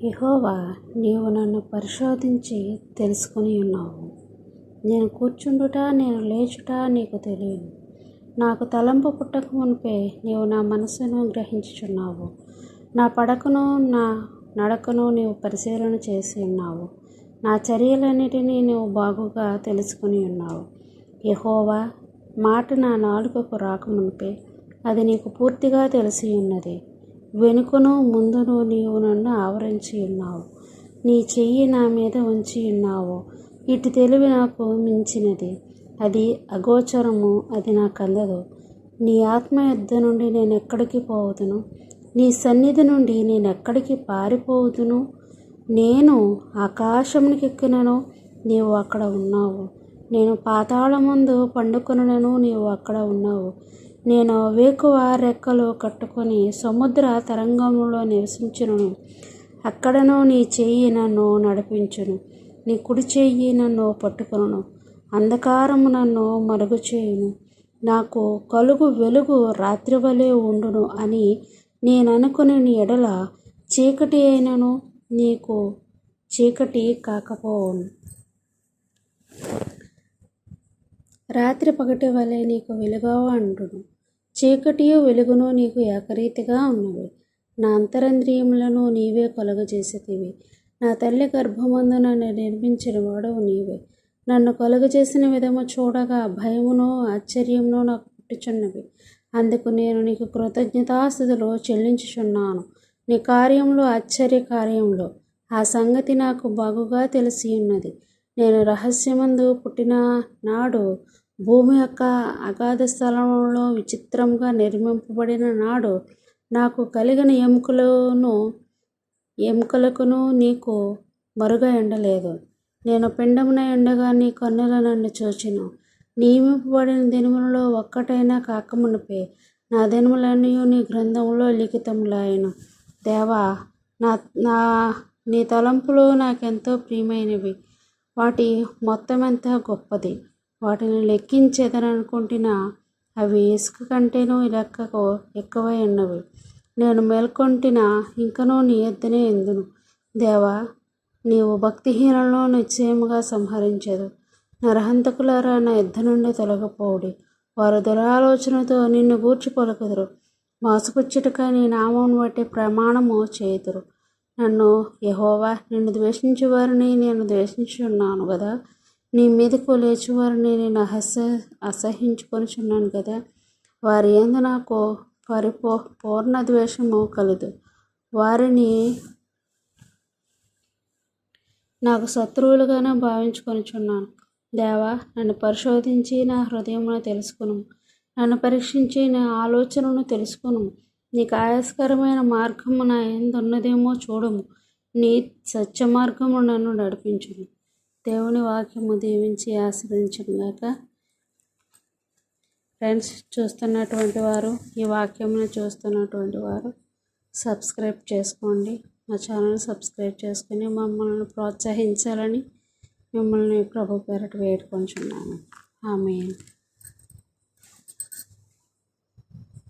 యెహోవా, నీవు నన్ను పరిశోధించి తెలుసుకుని ఉన్నావు. నేను కూర్చుండుట నేను లేచుట నీకు తెలియను. నాకు తలంపు పుట్టక మునిపే నీవు నా మనసును గ్రహించుచున్నావు. నా పడకను నా నడకను నీవు పరిశీలన చేసి ఉన్నావు. నా చర్యలన్నిటినీ నీవు బాగుగా తెలుసుకుని ఉన్నావు. యెహోవా, మాట నా నాలుకకు రాకమునిపే అది నీకు పూర్తిగా తెలిసి ఉన్నది. వెనుకను ముందును నీవు నన్ను ఆవరించి ఉన్నావు. నీ చెయ్యి నా మీద ఉంచి ఉన్నావు. ఇటు తెలివి నాకు మించినది, అది అగోచరము, అది నాకందదు. నీ ఆత్మ యుద్ధ నుండి నేను ఎక్కడికి పోవుదును? నీ సన్నిధి నుండి నేను ఎక్కడికి పారిపోవుదును? నేను ఆకాశమునికెక్కినను, నీవు అక్కడ ఉన్నావు. నేను పాతాళమందు పండుకొనునను, నీవు అక్కడ ఉన్నావు. నేను వేకువ రెక్కలు కట్టుకొని సముద్ర తరంగంలో నివసించును. అక్కడను నీ చెయ్యి నన్ను నడిపించును. నీ కుడి చెయ్యి నన్ను పట్టుకొనును. అంధకారము నన్ను మరుగు చేయును. నాకు కలుగు వెలుగు రాత్రి వలె ఉండును అని నేననుకుని ఎడల చీకటి అయినను నీకు చీకటి కాకపోవును. రాత్రి పగటి వలె నీకు వెలుగా ఉండును. చీకటియు వెలుగును నీకు ఏకరీతిగా ఉన్నవి. నా అంతరంద్రియములను నీవే కలుగజేసితివి. నా తల్లి గర్భమందు నన్ను నిర్మించిన వాడవు నీవే. నన్ను కలుగజేసిన విధము చూడగా భయమును ఆశ్చర్యమును నాకు పుట్టుచున్నవి. అందుకు నేను నీకు కృతజ్ఞతాస్తుతులు చెల్లించుచున్నాను. నీ కార్యములు ఆశ్చర్య కార్యములు. ఆ సంగతి నాకు బాగుగా తెలిసి ఉన్నది. నేను రహస్యమందు పుట్టిన నాడు, భూమి యొక్క అగాధ స్థలంలో విచిత్రంగా నిర్మింపబడిన నాడు, నాకు కలిగిన ఎముకలకును నీకు మరుగ ఎండలేదు. నేను పిండమున ఎండగా నీ కన్నుల నన్ను చూచెను. నియమింపబడిన దినములలో ఒక్కటైనా కాకమునిపే నా దినములన్నీ నీ గ్రంథంలో లిఖితములాయెను. దేవా, నీ తలంపులు నాకెంతో ప్రియమైనవి. వాటి మొత్తమెంత గొప్పది. వాటిని లెక్కించెదననుకుంటున్నా, అవి ఇసుక కంటేనూ లెక్కకు ఎక్కువై ఉన్నవి. నేను మేల్కొంటినా ఇంకనూ నీ యొద్దనే ఎందును. దేవా, నీవు భక్తిహీనులను నిశ్చయముగా సంహరించెదు. నరహంతకులారా, నా యుద్ధ నుండి తొలగిపోవుడి. వారు దురాలోచనతో నిన్ను గూర్చి పలుకుదురు. మోసపుచ్చుటకై నీ నామమును బట్టి ప్రమాణము చేయుదురు. యెహోవా, నిన్ను ద్వేషించు వారిని నేను ద్వేషించుచున్నాను కదా. నీ మీదకు లేచువారిని నేను అసహ్యించుకొనుచున్నాను కదా. వారి యందు నాకు పూర్ణ ద్వేషము కలదు. వారిని నాకు శత్రువులుగానే భావించుకొనుచున్నాను. దేవా, నన్ను పరిశోధించి నా హృదయమును తెలుసుకును. నన్ను పరీక్షించి నా ఆలోచనను తెలుసుకును. నీకు ఆయాస్కరమైన మార్గము నా యందు ఉన్నదేమో చూడుము. నీ సత్య మార్గము నన్ను నడిపించును. దేవుని వాక్యము దీవించి ఆశీర్వదించుగాక. ఫ్రెండ్స్, చూస్తున్నటువంటి వారు, ఈ వాక్యమును చూస్తున్నటువంటి వారు సబ్స్క్రైబ్ చేసుకోండి. మా ఛానల్ సబ్స్క్రైబ్ చేసుకుని మమ్మల్ని ప్రోత్సహించాలని మిమ్మల్ని ప్రభు పేరట వేడుకొంచున్నాను. ఆమేన్.